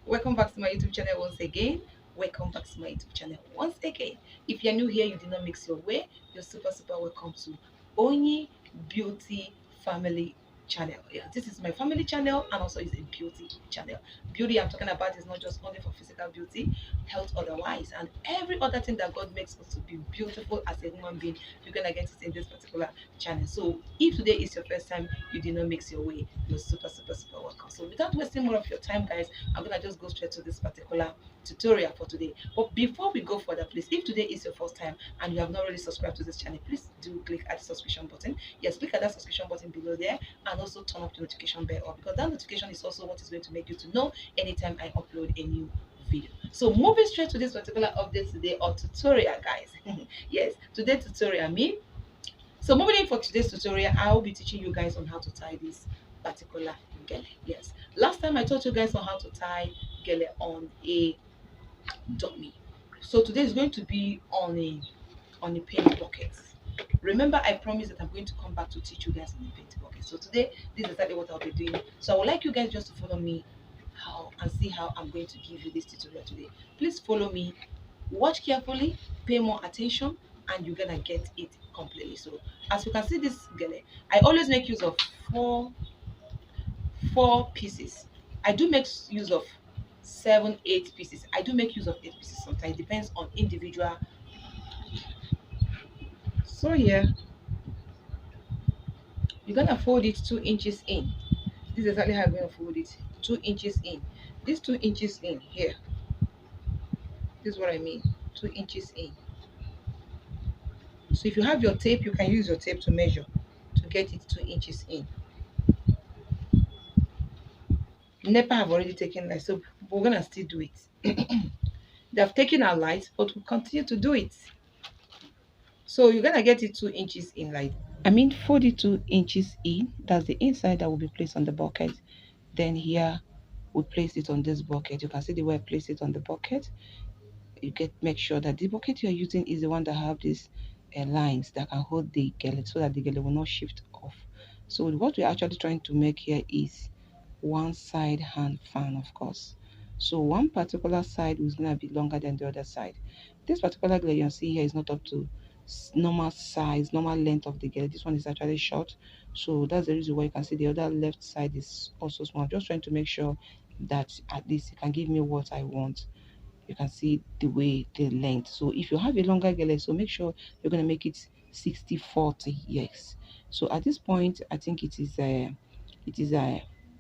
Welcome back to my YouTube channel once again. Welcome back to my YouTube channel once again. If you're new here, you did not mix your way, you're super welcome to Onyi Beauty Family channel. Yeah, this is my family channel and also it's a beauty channel. Beauty I'm talking about is not just only for physical beauty, health otherwise, and every other thing that God makes us to be beautiful as a human being, you're gonna get it in this particular channel. So if today is your first time, you did not mix your way, you're super welcome. So without wasting more of your time, guys, I'm gonna just go straight to this particular tutorial for today. But before we go further, please, if today is your first time and you have not already subscribed to this channel, please do click at the subscription button. Yes, click at that subscription button below there and also turn up the notification bell on, because that notification is also what is going to make you to know anytime I upload a new video. So moving straight to this particular update today or tutorial, guys. Yes, today tutorial me. So moving in for today's tutorial, I will be teaching you guys on how to tie this particular gele. Yes, last time I taught you guys on how to tie gele on a dummy. So today is going to be on a paint bucket. Remember, I promised that I'm going to come back to teach you guys on the paint bucket. So today, this is exactly what I'll be doing. So I would like you guys just to follow me how and see how I'm going to give you this tutorial today. Please follow me, watch carefully, pay more attention, and you're gonna get it completely. So as you can see this gele, I always make use of four pieces. I do make use of seven, 8 pieces. I do make use of 8 pieces sometimes. It depends on individual. So here, you're gonna fold it 2 inches in. This is exactly how I'm gonna fold it. 2 inches in. This 2 inches in here. This is what I mean. 2 inches in. So if you have your tape, you can use your tape to measure to get it 2 inches in. NEPA have already taken light, so we're gonna still do it. They have taken our light, but we'll continue to do it. So you're gonna get it 2 inches in, like I mean 42 inches in. That's the inside that will be placed on the bucket. Then here we place it on this bucket. You can see the way I place it on the bucket. You get make sure that the bucket you're using is the one that have these lines that can hold the gele so that the gele will not shift off. So what we're actually trying to make here is one side hand fan, of course. So one particular side is going to be longer than the other side. This particular gele you see here is not up to normal size, normal length of the gele. This one is actually short. So that's the reason why you can see the other left side is also small. I'm just trying to make sure that at least it can give me what I want. You can see the way the length. So if you have a longer gele, so make sure you're going to make it 60/40. Yes. So at this point I think it is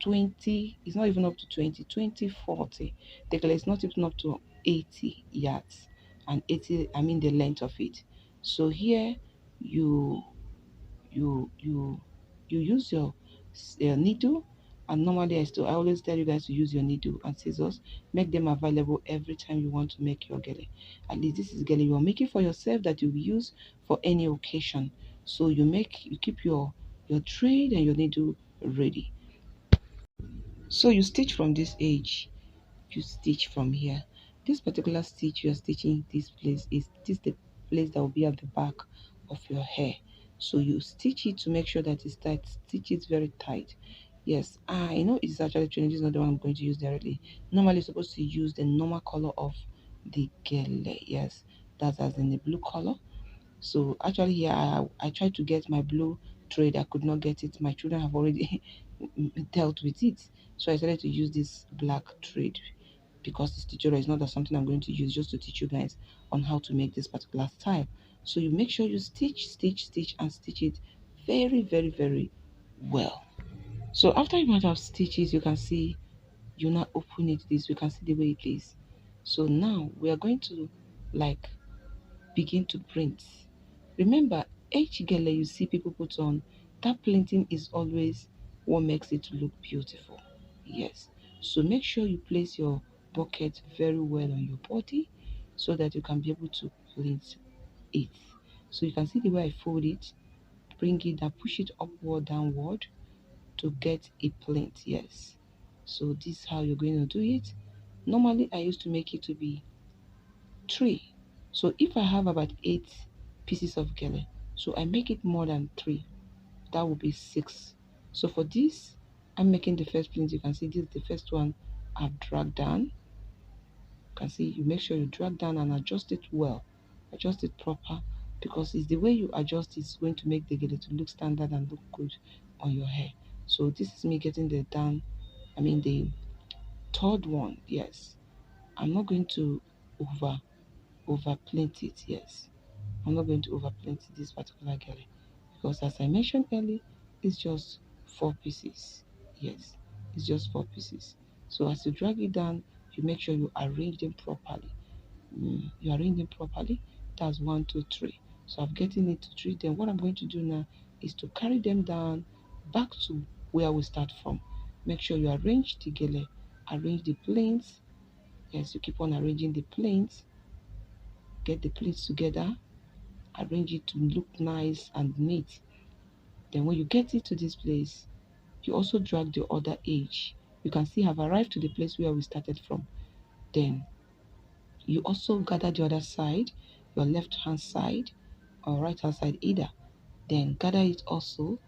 20. It's not even up to 20, 20/40. The gele is not even up to 80 yards, and 80, I mean the length of it. So here you you you you use your needle, and normally I always tell you guys to use your needle and scissors. Make them available every time you want to make your gele. At least this is gele you are making for yourself that you will use for any occasion. So you keep your thread and your needle ready. So you stitch from this edge, you stitch from here. This particular stitch you are stitching this place is this the place that will be at the back of your hair. So you stitch it to make sure that it's tight. Stitch it very tight. Yes, I know it's actually training. This is not the one I'm going to use directly. Normally you're supposed to use the normal color of the gele. Yes, that's as in the blue color. So actually here I tried to get my blue thread. I could not get it. My children have already dealt with it. So I started to use this black thread, because this tutorial is not that something I'm going to use, just to teach you guys on how to make this particular style. So you make sure you stitch and stitch it very well. So after you might have stitches, you can see you now open it this, you can see the way it is. So now we are going to like begin to print. Remember, each gele you see people put on, that printing is always what makes it look beautiful. Yes. So make sure you place your bucket very well on your body so that you can be able to print it. So you can see the way I fold it, bring it and push it upward, downward to get a print. Yes. So this is how you're going to do it. Normally, I used to make it to be 3. So if I have about 8 pieces of gele, so I make it more than 3, that will be 6. So for this, I'm making the first print. You can see this is the first one I've dragged down. You can see you make sure you drag down and adjust it well, adjust it proper, because it's the way you adjust is going to make the gele to look standard and look good on your hair. So this is me getting the down, I mean the third one. Yes, I'm not going to over plant it. Yes, I'm not going to over plant this particular gele, because as I mentioned earlier, it's just four pieces. Yes, it's just four pieces. So as you drag it down, you make sure you arrange them properly. You arrange them properly. That's one, two, three. So I'm getting it to three. Then what I'm going to do now is to carry them down back to where we start from. Make sure you arrange the gele, arrange the planes. Yes, you keep on arranging the planes. Get the plates together, arrange it to look nice and neat. Then when you get it to this place, you also drag the other edge. You can see I've arrived to the place where we started from. Then you also gather the other side, your left hand side or right hand side either. Then gather it also.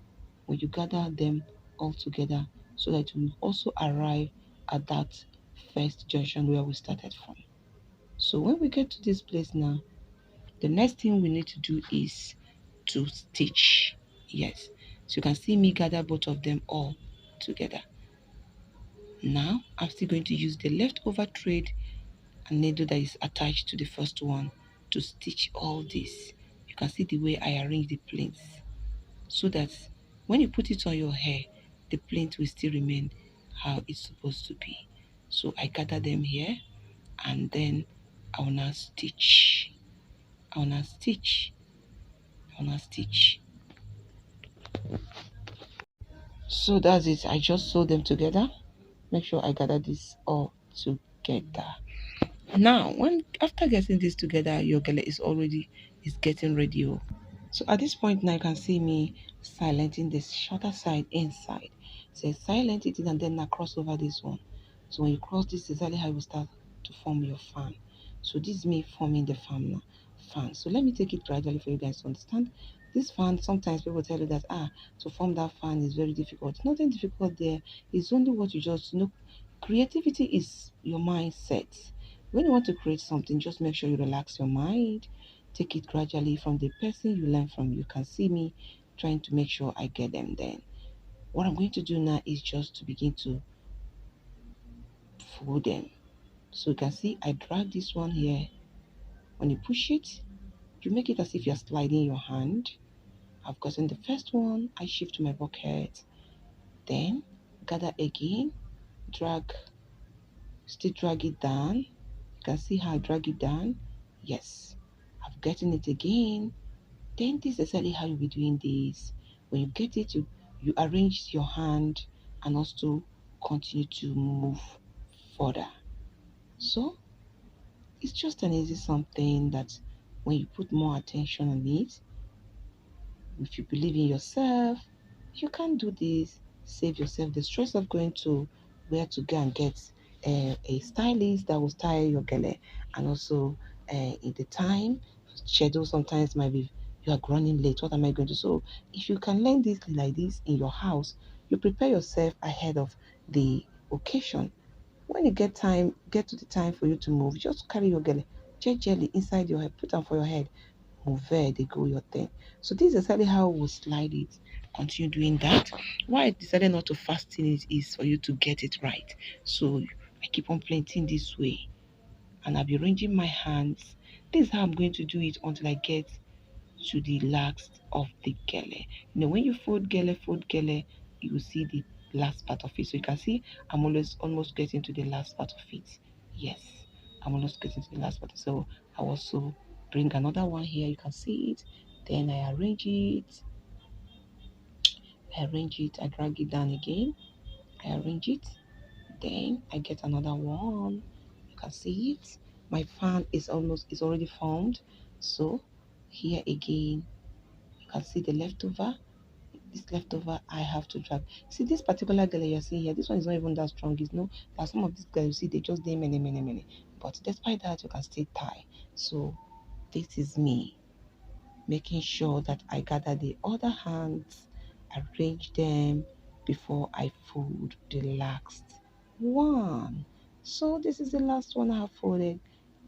When you gather them all together, so that we also arrive at that first junction where we started from. So when we get to this place now, the next thing we need to do is to stitch. Yes, so you can see me gather both of them all together. Now I'm still going to use the leftover thread and needle that is attached to the first one to stitch all this. You can see the way I arrange the planes, so that when you put it on your hair, the planes will still remain how it's supposed to be. So I gather them here, and then I will now stitch. I will now stitch. I will now stitch. So that's it. I just sew them together. Make sure I gather this all together. Now, when after getting this together, your gele is getting ready. Oh. So at this point now, you can see me silenting this shorter side inside. So silent it and then now cross over this one. So when you cross this, is exactly how you start to form your fan. So this is me forming the fan now. Fan. So let me take it gradually for you guys to understand. This fan, sometimes people tell you that to form that fan is very difficult. Nothing difficult there. It's only what you just know. Creativity is your mindset. When you want to create something, just make sure you relax your mind. Take it gradually from the person you learn from. You can see me trying to make sure I get them then. What I'm going to do now is just to begin to fold them. So you can see I drag this one here. When you push it, you make it as if you're sliding your hand. I've gotten the first one. I shift my bucket. Then gather again. Drag, still drag it down. You can see how I drag it down. Yes. I've gotten it again. Then this is exactly how you'll be doing this. When you get it, you arrange your hand and also continue to move further. So it's just an easy something that when you put more attention on it, if you believe in yourself, you can do this. Save yourself the stress of going to where to go and get a stylist that will style your gele, and also in the time schedule sometimes might be you are running late. What am I going to do? So if you can learn this like this in your house, you prepare yourself ahead of the occasion. When you get to the time for you to move, just carry your gele gently inside your head, put them for your head, move there, they go your thing. So this is exactly how we'll slide it. Continue doing that. Why I decided not to fasten it is for you to get it right. So I keep on planting this way, and I'll be arranging my hands. This is how I'm going to do it until I get to the last of the gele. When you fold gele, you will see the last part of it. So you can see I'm always almost getting to the last part of it. Yes, I'm almost getting to the last part. So I also bring another one here. You can see it. Then I arrange it. I drag it down again. I arrange it. Then I get another one. You can see it. My fan is already formed. So here again, you can see the leftover. This leftover I have to drag. See this particular girl you're seeing here, this one is not even that strong. It's no, there are some of these girls you see they just do many. But despite that, you can still tie. So this is me making sure that I gather the other hands, arrange them before I fold the last one. So this is the last one I have folded.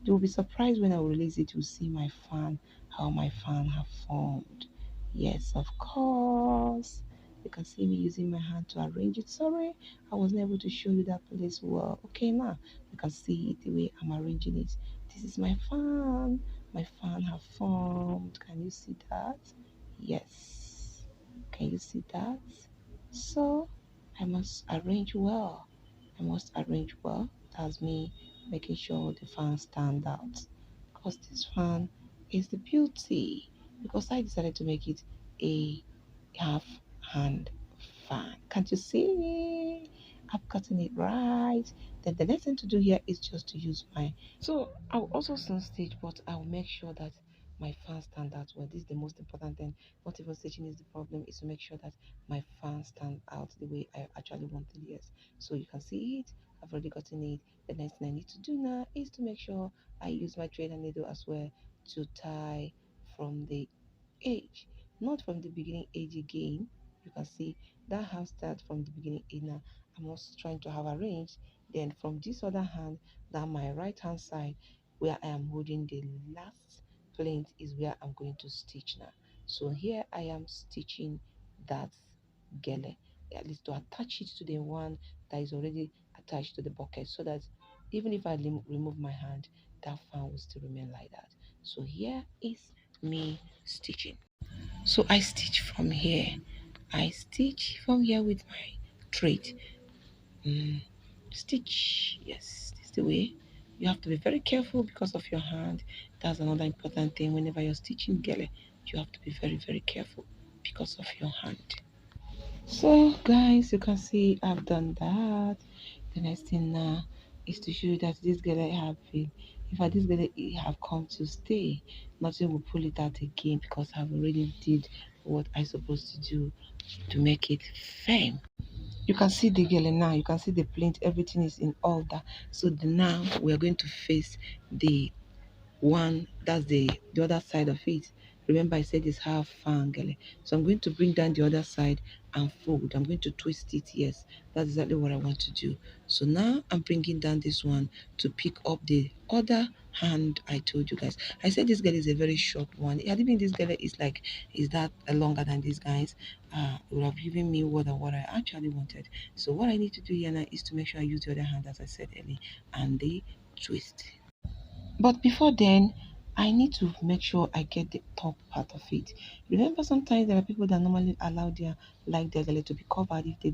You'll be surprised when I release it. You'll see my fan, how my fan have formed. Yes, of course. You can see me using my hand to arrange it. Sorry, I wasn't able to show you that place well. Okay, now you can see the way I'm arranging it. This is my fan. My fan have formed. Can you see that? Yes. Can you see that? So I must arrange well. I must arrange well. That's me making sure the fan stand out. Because this fan is the beauty. Because I decided to make it a half hand fan. Can't you see? I've gotten it right. Then the next thing to do here is just to use my. So I'll also soon stitch, but I'll make sure that my fan stand out well. This is the most important thing. Not even stitching is the problem. Is to make sure that my fan stand out the way I actually want it. Yes. So you can see it. I've already gotten it. The next thing I need to do now is to make sure I use my thread and needle as well to tie from the edge, not from the beginning edge again. You can see that hand start from the beginning edge. Now I'm also trying to have arranged. Then from this other hand, down my right hand side, where I am holding the last plinth is where I'm going to stitch now. So here I am stitching that gele, at least to attach it to the one that is already attached to the bucket, so that even if I remove my hand, that fan will still remain like that. So here is me stitching. So I stitch from here. I stitch from here with my thread. Mm, stitch. Yes, this is the way. You have to be very careful because of your hand. That's another important thing. Whenever you're stitching gele, you have to be very, very careful because of your hand. So guys, you can see I've done that. The next thing now is to show you that this gele have been, in fact this gele have come to stay. Nothing will pull it out again because I've already did what I supposed to do to make it firm. You can see the gele now, you can see the plinth, everything is in order. So now we are going to face the one, that's the other side of it. Remember I said it's half fangele, so I'm going to bring down the other side and fold. I'm going to twist it. Yes, that's exactly what I want to do. So now I'm bringing down this one to pick up the other hand. I told you guys, I said this girl is a very short one. Had it been this girl is like, is that longer than these guys, it would have given me what I actually wanted. So what I need to do here now is to make sure I use the other hand, as I said earlier, and the twist. But before then, I need to make sure I get the top part of it. Remember, sometimes there are people that normally allow their like their gele to be covered if they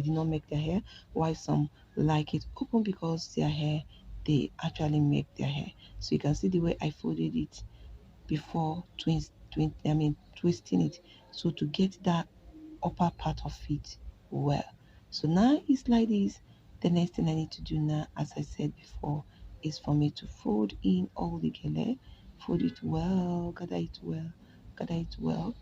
did not make their hair, while some like it open because their hair they actually make their hair. So you can see the way I folded it before twisting it. So to get that upper part of it well. So now it's like this. The next thing I need to do now, as I said before, is for me to fold in all the gele, fold it well, gather it well, gather it well.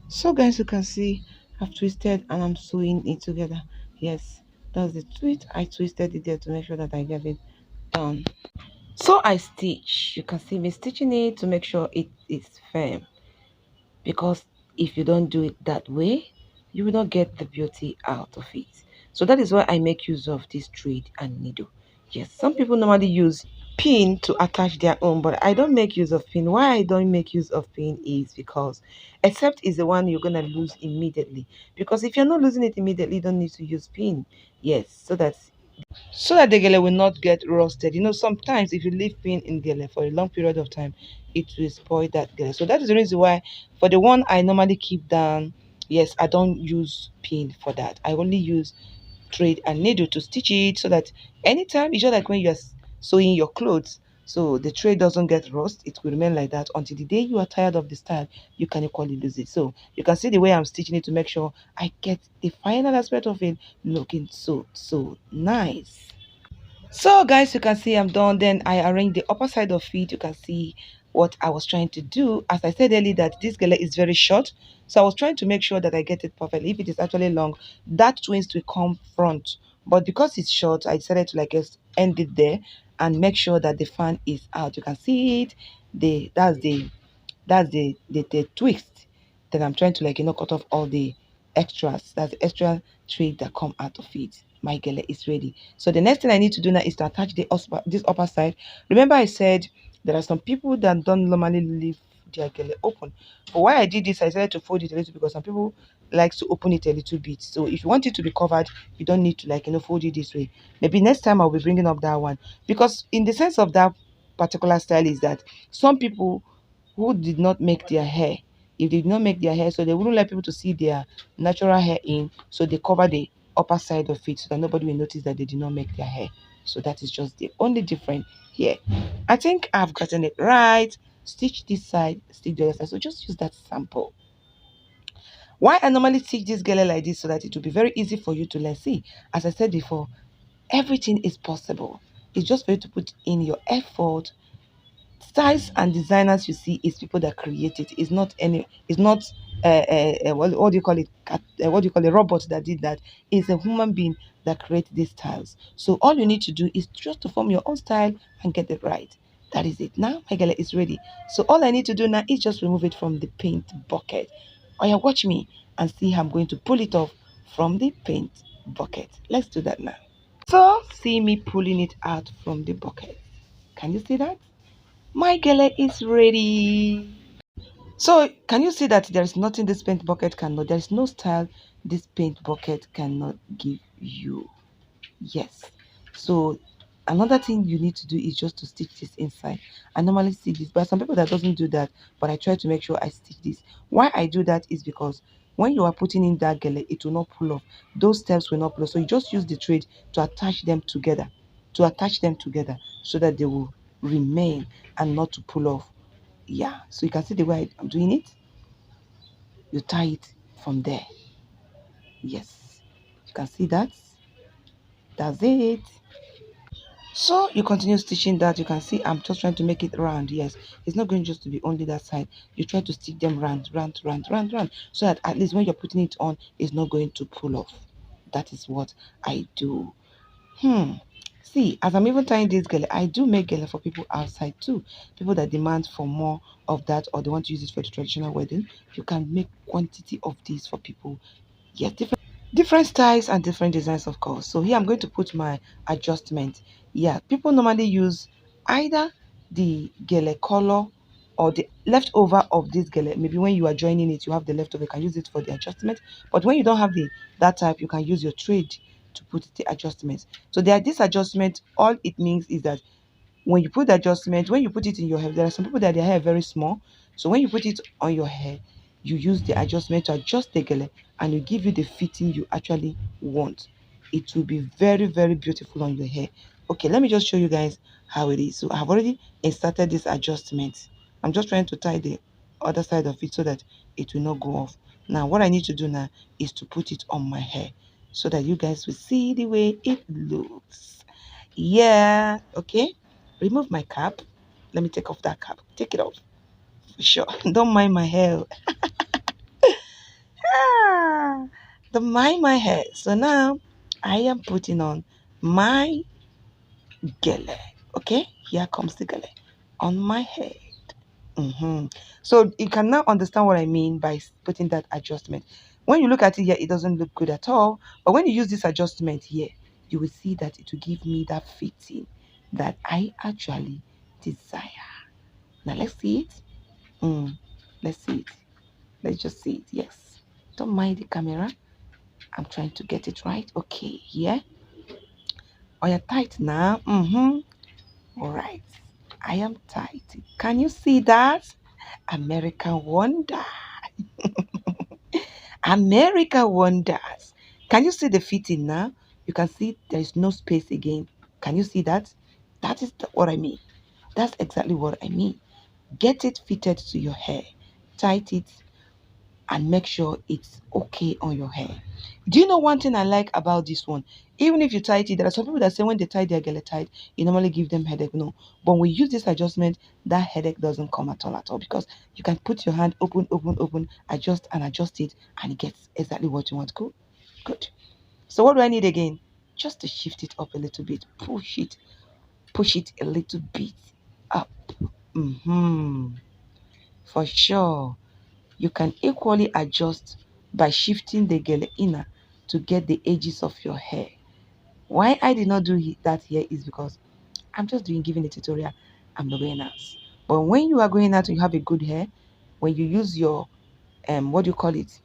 So guys, you can see I've twisted and I'm sewing it together. Yes, that's the twist. I twisted it there to make sure that I get it done. So I stitch. You can see me stitching it to make sure it is firm, because if you don't do it that way, you will not get the beauty out of it. So that is why I make use of this thread and needle. Yes, some people normally use pin to attach their own, but I don't make use of pin. Why I don't make use of pin is because, except is the one you're gonna lose immediately, because if you're not losing it immediately, you don't need to use pin. Yes, so that the gele will not get rusted. You know, sometimes if you leave pin in gele for a long period of time, it will spoil that gele. So that is the reason why for the one I normally keep down, yes, I don't use pin for that. I only use thread and needle to stitch it, so that anytime, it's just like when you're sewing your clothes, so the thread doesn't get rust, it will remain like that until the day you are tired of the style, you can equally lose it. So you can see the way I'm stitching it to make sure I get the final aspect of it looking so nice. So guys, you can see I'm done. Then I arrange the upper side of it. You can see what I was trying to do. As I said earlier, that this gele is very short, so I was trying to make sure that I get it perfectly. If it is actually long, that twist will come front, but because it's short, I decided to like just end it there and make sure that the fan is out. You can see it. The that's the twist. Then I'm trying to, like, cut off all the extras. That's the extra thread that come out of it. my gele is ready. So the next thing I need to do now is to attach this upper side. Remember I said there are some people that don't normally leave their gele open. But why I did this, I decided to fold it a little because some people likes to open it a little bit. So if you want it to be covered, you don't need to, like, fold it this way. Maybe next time I'll be bringing up that one, because in the sense of that particular style is that some people who did not make their hair, if they did not make their hair, so they wouldn't let people to see their natural hair in, so they cover the upper side of it so that nobody will notice that they did not make their hair. So that is just the only difference here. I think I've gotten it right. Stitch this side, stitch the other side. So just use that sample. Why I normally stitch this gele like this, so that it will be very easy for you to learn. See, as I said before, everything is possible. It's just for you to put in your effort. Styles and designers you see is people that create it. It's not what do you call it, what do you call a robot that did that. It's a human being that created these styles. So all you need to do is just to form your own style and get it right. That is it. Now my gele is ready. So all I need to do now is just remove it from the paint bucket. Oh yeah, watch me and see how I'm going to pull it off from the paint bucket. Let's do that now. So see me pulling it out from the bucket. Can you see that? My gele is ready. So can you see that there is nothing this paint bucket cannot, there is no style this paint bucket cannot give you. Yes. So another thing you need to do is just to stitch this inside. I normally see this, but some people that doesn't do that, but I try to make sure I stitch this. Why I do that is because when you are putting in that gele, it will not pull off. Those steps will not pull off. So you just use the thread to attach them together, so that they will remain and not to pull off. Yeah, so you can see the way I'm doing it. You tie it from there. Yes, you can see that. That's it. So you continue stitching that. You can see I'm just trying to make it round. Yes, it's not going just to be only that side. You try to stick them round, round, round, round, round, so that at least when you're putting it on, it's not going to pull off. That is what I do. See, as I'm even tying this gele, I do make gele for people outside too. People that demand for more of that, or they want to use it for the traditional wedding. You can make quantity of these for people. Yes, different styles and different designs, of course. So here I'm going to put my adjustment. Yeah, people normally use either the gele color or the leftover of this gele. Maybe when you are joining it, you have the leftover, you can use it for the adjustment. But when you don't have the that type, you can use your thread to put the adjustments. So there, this adjustment, all it means is that when you put the adjustment, when you put it in your hair, there are some people that their hair very small. So when you put it on your hair, you use the adjustment to adjust the gele, and it give you the fitting you actually want. It will be very, very beautiful on your hair. Okay, let me just show you guys how it is. So I've already inserted this adjustment. I'm just trying to tie the other side of it so that it will not go off. Now what I need to do now is to put it on my hair so that you guys will see the way it looks. Yeah, okay. Remove my cap. Let me take off that cap. Take it off. For sure. Don't mind my hair. Ah, don't mind my hair. So now I am putting on my gele. Okay, here comes the gele on my head. So you can now understand what I mean by putting that adjustment. When you look at it here, it doesn't look good at all. But when you use this adjustment here, you will see that it will give me that fitting that I actually desire. Now let's see it. Let's see it. Let's just see it. Yes. Don't mind the camera. I'm trying to get it right. Okay, here. Oh, you're tight now. All right. I am tight. Can you see that? American Wonder. America wonders. Can you see the fitting now? You can see there is no space again. Can you see that? That is what I mean. That's exactly what I mean. Get it fitted to your hair. Tight it and make sure it's okay on your hair. Do you know one thing I like about this one? Even if you tie it, there are some people that say when they tie their gele tight, it normally give them headache. No, but when we use this adjustment, that headache doesn't come at all, because you can put your hand open, open, open, adjust and adjust it, and it gets exactly what you want. Good, good. So what do I need again? Just to shift it up a little bit, push it a little bit up. For sure. You can equally adjust by shifting the gele inner to get the edges of your hair. Why I did not do that here is because I'm just doing giving a tutorial. I'm not going out. But when you are going out and you have a good hair, when you use your what do you call it,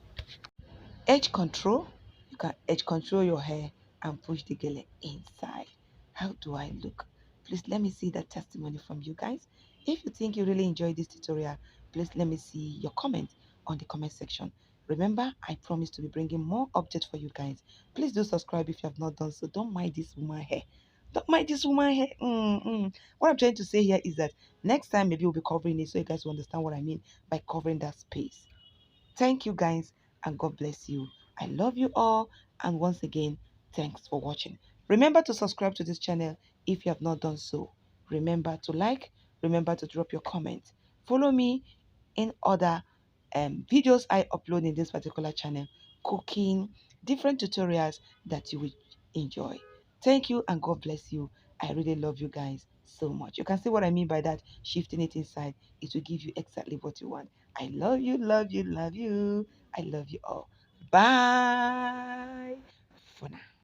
edge control, you can edge control your hair and push the gele inside. How do I look? Please let me see that testimony from you guys. If you think you really enjoyed this tutorial, please let me see your comment on the comment section. Remember, I promise to be bringing more updates for you guys. Please do subscribe if you have not done so. Don't mind this woman hair. Don't mind this woman hair. What I'm trying to say here is that next time maybe we'll be covering it so you guys will understand what I mean by covering that space. Thank you guys and God bless you. I love you all, and once again, thanks for watching. Remember to subscribe to this channel if you have not done so. Remember to like, remember to drop your comment. Follow me in other videos I upload in this particular channel, cooking, different tutorials that you will enjoy. Thank you and God bless you. I really love you guys so much. You can see what I mean by that, shifting it inside. It will give you exactly what you want. I love you, love you, love you. I love you all. Bye for now.